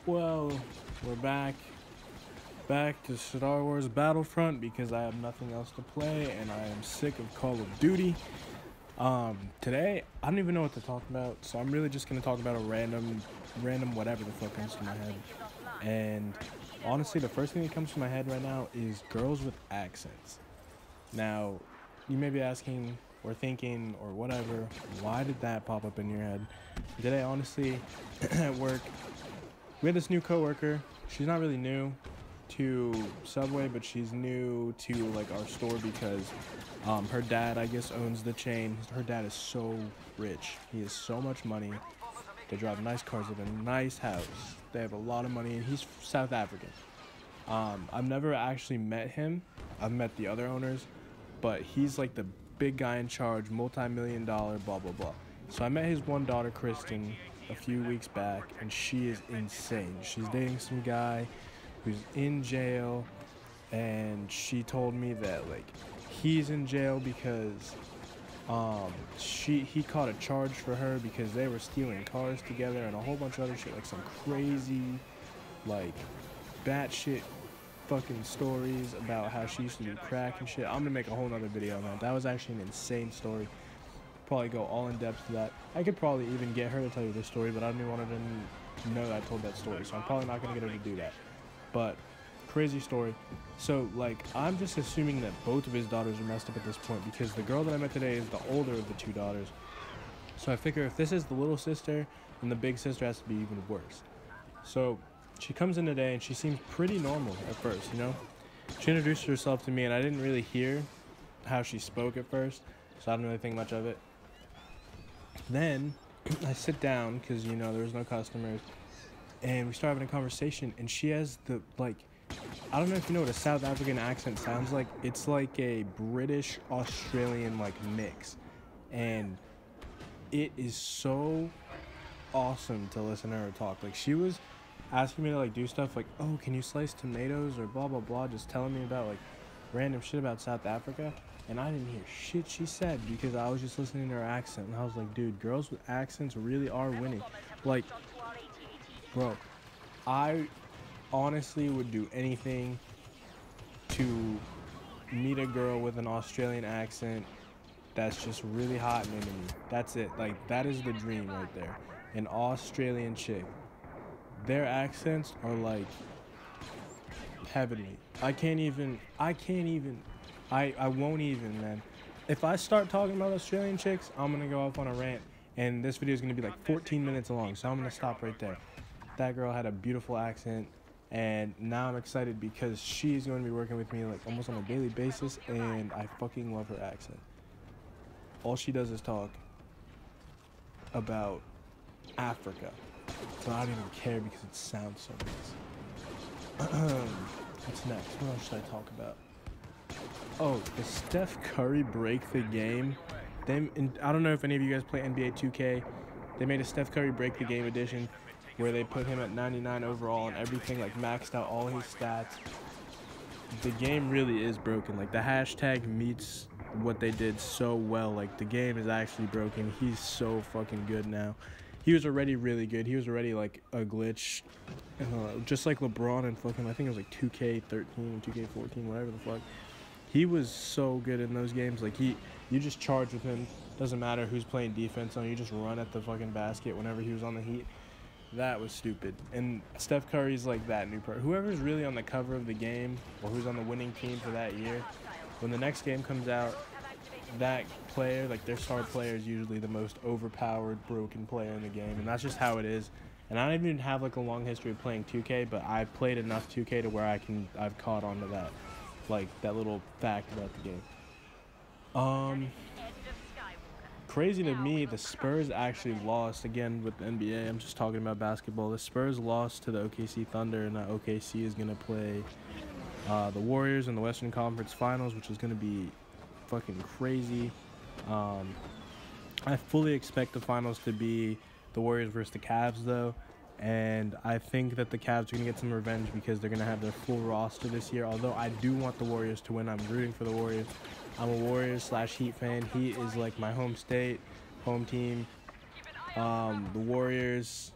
Well, we're back to Star Wars Battlefront because I have nothing else to play and I am sick of Call of Duty. Today I don't even know what to talk about, so I'm really just gonna talk about a random whatever the fuck comes to my head. And honestly, the first thing that comes to my head right now is girls with accents. Now, you may be asking or thinking or whatever, why did that pop up in your head? Today, honestly, at work, we had this new coworker. She's not really new to Subway, but she's new to like our store because her dad, I guess, owns the chain. Her dad is so rich. He has so much money. They drive nice cars, live in a nice house. They have a lot of money, and he's South African. I've never actually met him. I've met the other owners, but he's like the big guy in charge, multi-million dollar, blah blah blah. So I met his one daughter, Kristen, a few weeks back, and she is insane. She's dating some guy who's in jail, and she told me that like he's in jail because he caught a charge for her because they were stealing cars together and a whole bunch of other shit, like some crazy like batshit fucking stories about how she used to do crack and shit. I'm gonna make a whole nother video on that. That was actually an insane story. Probably go all in depth to that. I could probably even get her to tell you this story, but I didn't want her to know that I told that story, so I'm probably not gonna get her to do that. But crazy story. So like I'm just assuming that both of his daughters are messed up at this point because the girl that I met today is the older of the two daughters. So I figure if this is the little sister, then the big sister has to be even worse. So she comes in today and she seems pretty normal at first, you know? She introduced herself to me and I didn't really hear how she spoke at first, so I didn't really think much of it. Then I sit down because, you know, there was no customers and we start having a conversation and she has the, like, I don't know if you know what a South African accent sounds like. It's like a British Australian, like, mix. And it is so awesome to listen to her talk. Like, she was asking me to like do stuff like, oh, can you slice tomatoes or blah blah blah, just telling me about like random shit about South Africa, and I didn't hear shit she said because I was just listening to her accent, and I was like, dude, girls with accents really are winning. Like, bro, I honestly would do anything to meet a girl with an Australian accent that's just really hot and into me. That's it. Like, that is the dream right there. An Australian chick. Their accents are like heavenly. I won't even, man. If I start talking about Australian chicks, I'm gonna go off on a rant and this video is gonna be like 14 minutes long, so I'm gonna stop right there. That girl had a beautiful accent and now I'm excited because she's going to be working with me like almost on a daily basis and I fucking love her accent. All she does is talk about Africa. So I don't even care because it sounds so nice. What's next? What else should I talk about? Oh, the Steph Curry break the game. I don't know if any of you guys play NBA 2K. They made a Steph Curry break the game edition where they put him at 99 overall and everything, like maxed out all his stats. The game really is broken. Like, the hashtag meets what they did so well. Like, the game is actually broken. He's so fucking good now. He was already really good. He was already like a glitch, just like LeBron and fucking, I think it was like 2K13, 2K14, whatever the fuck. He was so good in those games. Like, you just charge with him. Doesn't matter who's playing defense on you. Just run at the fucking basket whenever he was on the Heat. That was stupid. And Steph Curry's like that new person. Whoever's really on the cover of the game or who's on the winning team for that year, when the next game comes out, that player, like their star player, is usually the most overpowered, broken player in the game, and that's just how it is. And I don't even have like a long history of playing 2K, but I've played enough 2K to where I've caught on to that, like that little fact about the game. Um, Crazy to me, the Spurs actually lost again with the NBA. I'm just talking about basketball. The Spurs lost to the OKC Thunder, and OKC is gonna play the Warriors in the Western Conference Finals, which is gonna be fucking crazy. Um, I fully expect the finals to be the Warriors versus the Cavs, though, and I think that the Cavs are going to get some revenge because they're going to have their full roster this year. Although I do want the Warriors to win. I'm rooting for the Warriors. I'm a Warriors/Heat fan. Heat is like my home state, home team. The Warriors,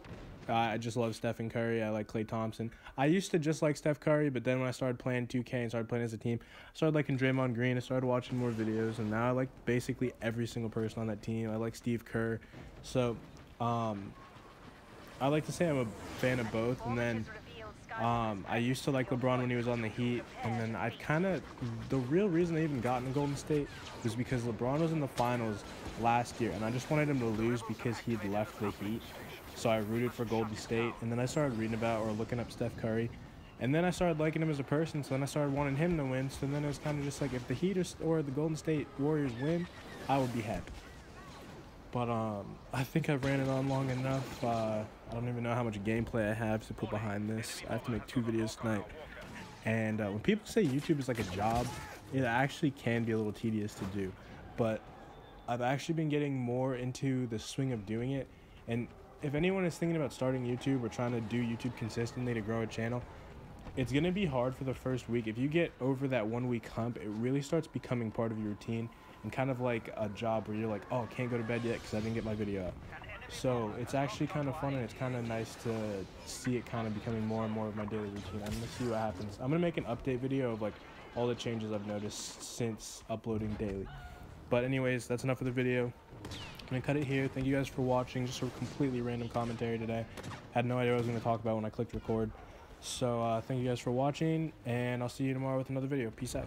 I just love Steph and Curry. I like Klay Thompson. I used to just like Steph Curry, but then when I started playing 2K and started playing as a team, I started liking Draymond Green. I started watching more videos, and now I like basically every single person on that team. I like Steve Kerr. So, I like to say I'm a fan of both. And then I used to like LeBron when he was on the Heat, and then the real reason I even got into Golden State was because LeBron was in the finals last year, and I just wanted him to lose because he had left the Heat. So I rooted for Golden State, and then I started reading about or looking up Steph Curry, and then I started liking him as a person. So then I started wanting him to win. So then it was kind of just like, if the Heat or the Golden State Warriors win, I would be happy. But I think I've ran it on long enough. I don't even know how much gameplay I have to put behind this. I have to make 2 videos tonight. And when people say YouTube is like a job, it actually can be a little tedious to do. But I've actually been getting more into the swing of doing it. And if anyone is thinking about starting YouTube or trying to do YouTube consistently to grow a channel, it's going to be hard for the first week. If you get over that 1 week hump, it really starts becoming part of your routine and kind of like a job where you're like, oh, I can't go to bed yet because I didn't get my video out. So it's actually kind of fun, and it's kind of nice to see it kind of becoming more and more of my daily routine. I'm going to see what happens. I'm going to make an update video of like all the changes I've noticed since uploading daily. But anyways, that's enough of the video. I'm going to cut it here. Thank you guys for watching. Just a completely random commentary today. Had no idea what I was going to talk about when I clicked record. So thank you guys for watching, and I'll see you tomorrow with another video. Peace out.